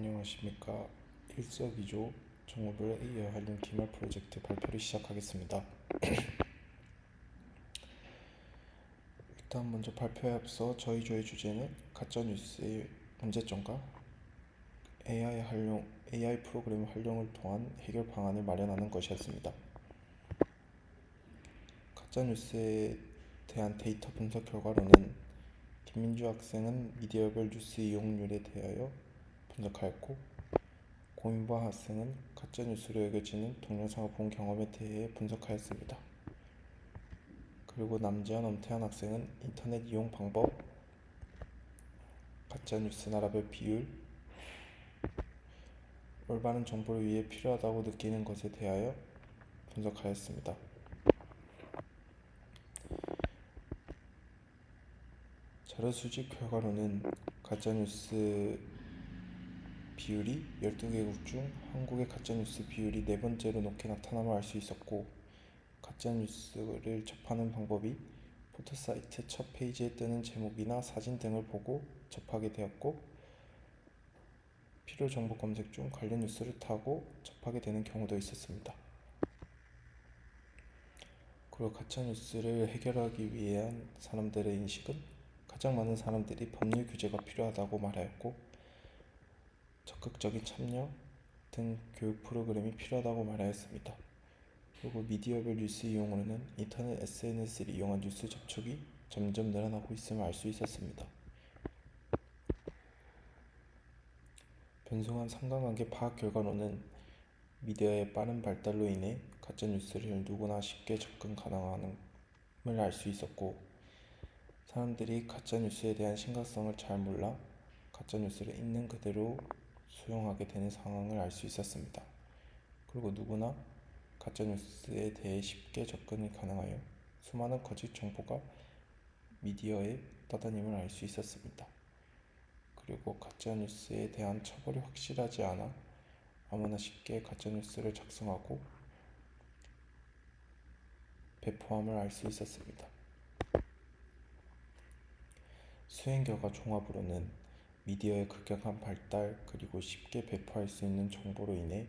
안녕하십니까. 일석이조 정보별 AI 활용 기말 프로젝트 발표를 시작하겠습니다. 일단 먼저 발표에 앞서 저희 조의 주제는 가짜뉴스의 문제점과 AI 프로그램 활용을 통한 해결 방안을 마련하는 것이었습니다. 가짜뉴스에 대한 데이터 분석 결과로는 김민주 학생은 미디어별 뉴스 이용률에 대하여 분석하였고, 고인바 학생은 가짜뉴스로 여겨지는 동영상을 본 경험에 대해 분석하였습니다. 그리고 남재현, 엄태한 학생은 인터넷 이용 방법, 가짜뉴스 나라별 비율, 올바른 정보를 위해 필요하다고 느끼는 것에 대하여 분석하였습니다. 자료 수집 결과로는 가짜뉴스 비율이 12개국 중 한국의 가짜뉴스 비율이 네 번째로 높게 나타남을 알 수 있었고, 가짜뉴스를 접하는 방법이 포털사이트 첫 페이지에 뜨는 제목이나 사진 등을 보고 접하게 되었고, 필요 정보 검색 중 관련 뉴스를 타고 접하게 되는 경우도 있었습니다. 그리고 가짜뉴스를 해결하기 위한 사람들의 인식은 가장 많은 사람들이 법률 규제가 필요하다고 말하였고, 적극적인 참여 등 교육 프로그램이 필요하다고 말하였습니다. 그리고 미디어별 뉴스 이용으로는 인터넷 SNS를 이용한 뉴스 접촉이 점점 늘어나고 있음을 알 수 있었습니다. 변송한 상관관계 파악 결과로는 미디어의 빠른 발달로 인해 가짜뉴스를 누구나 쉽게 접근 가능함을 알 수 있었고, 사람들이 가짜뉴스에 대한 심각성을 잘 몰라 가짜뉴스를 있는 그대로 수용하게 되는 상황을 알 수 있었습니다. 그리고 누구나 가짜뉴스에 대해 쉽게 접근이 가능하여 수많은 거짓 정보가 미디어에 떠다님을 알 수 있었습니다. 그리고 가짜뉴스에 대한 처벌이 확실하지 않아 아무나 쉽게 가짜뉴스를 작성하고 배포함을 알 수 있었습니다. 수행 결과 종합으로는 미디어의 급격한 발달 그리고 쉽게 배포할 수 있는 정보로 인해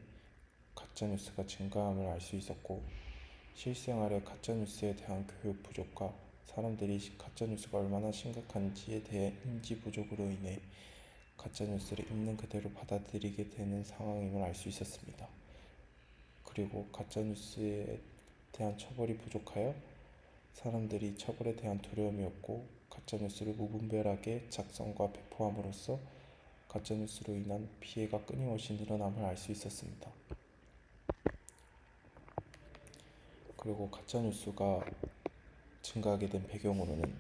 가짜뉴스가 증가함을 알 수 있었고, 실생활의 가짜뉴스에 대한 교육 부족과 사람들이 가짜뉴스가 얼마나 심각한지에 대해 인지 부족으로 인해 가짜뉴스를 있는 그대로 받아들이게 되는 상황임을 알 수 있었습니다. 그리고 가짜뉴스에 대한 처벌이 부족하여 사람들이 처벌에 대한 두려움이 없고, 가짜뉴스를 무분별하게 작성과 배포함으로써 가짜뉴스로 인한 피해가 끊임없이 늘어남을 알 수 있었습니다. 그리고 가짜뉴스가 증가하게 된 배경으로는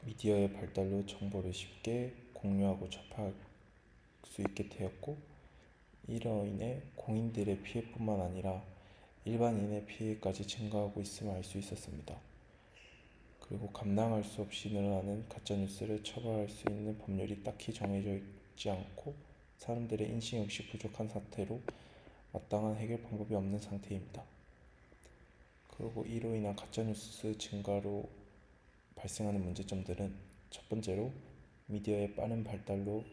미디어의 발달로 정보를 쉽게 공유하고 접할 수 있게 되었고, 이로 인해 공인들의 피해뿐만 아니라 일반인의 피해까지 증가하고 있음을 알 수 있었습니다. 그리고 감당할 수 없이 늘어나는 가짜뉴스를 처벌할 수 있는 법률이 딱히 정해져 있지 않고, 사람들의 인식 역시 부족한 상태로 마땅한 해결 방법이 없는 상태입니다. 그리고 이로 인한 가짜뉴스 증가로 발생하는 문제점들은, 첫 번째로 미디어의 빠른 발달로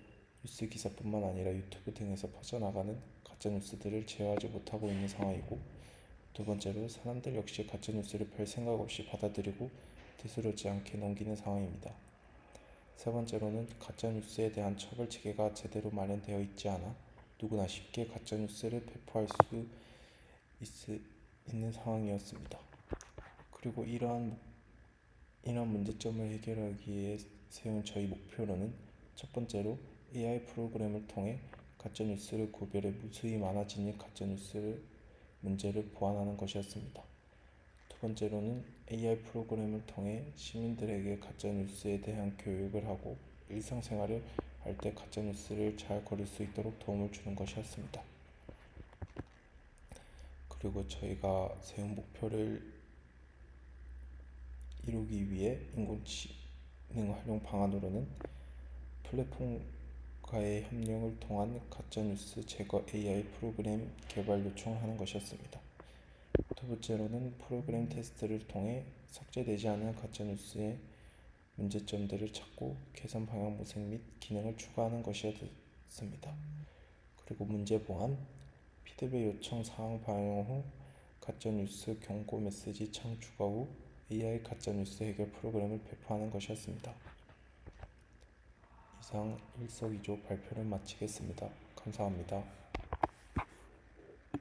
뉴스 기사뿐만 아니라 유튜브 등에서 퍼져나가는 가짜뉴스들을 제어하지 못하고 있는 상황이고, 두 번째로 사람들 역시 가짜뉴스를 별 생각 없이 받아들이고 대수롭지 않게 넘기는 상황입니다. 세 번째로는 가짜뉴스에 대한 처벌 체계가 제대로 마련되어 있지 않아 누구나 쉽게 가짜뉴스를 배포할 수 있는 상황이었습니다. 그리고 이러한 문제점을 해결하기 위해 세운 저희 목표로는, 첫 번째로 AI 프로그램을 통해 가짜뉴스를 구별해 무수히 많아지는 가짜뉴스 문제를 보완하는 것이었습니다. 두 번째로는 AI 프로그램을 통해 시민들에게 가짜뉴스에 대한 교육을 하고 일상생활을 할 때 가짜뉴스를 잘 거릴 수 있도록 도움을 주는 것이었습니다. 그리고 저희가 세운 목표를 이루기 위해 인공지능 활용 방안으로는 플랫폼과의 협력을 통한 가짜뉴스 제거 AI 프로그램 개발 요청을 하는 것이었습니다. 두 번째로는 프로그램 테스트를 통해 삭제되지 않은 가짜뉴스의 문제점들을 찾고 개선 방향 모색 및 기능을 추가하는 것이었습니다. 했습니다. 그리고 문제 보안, 피드백 요청 사항 반영 후 가짜뉴스 경고 메시지 창 추가 후 AI 가짜뉴스 해결 프로그램을 배포하는 것이었습니다. 이상 일석이조 발표를 마치겠습니다. 감사합니다.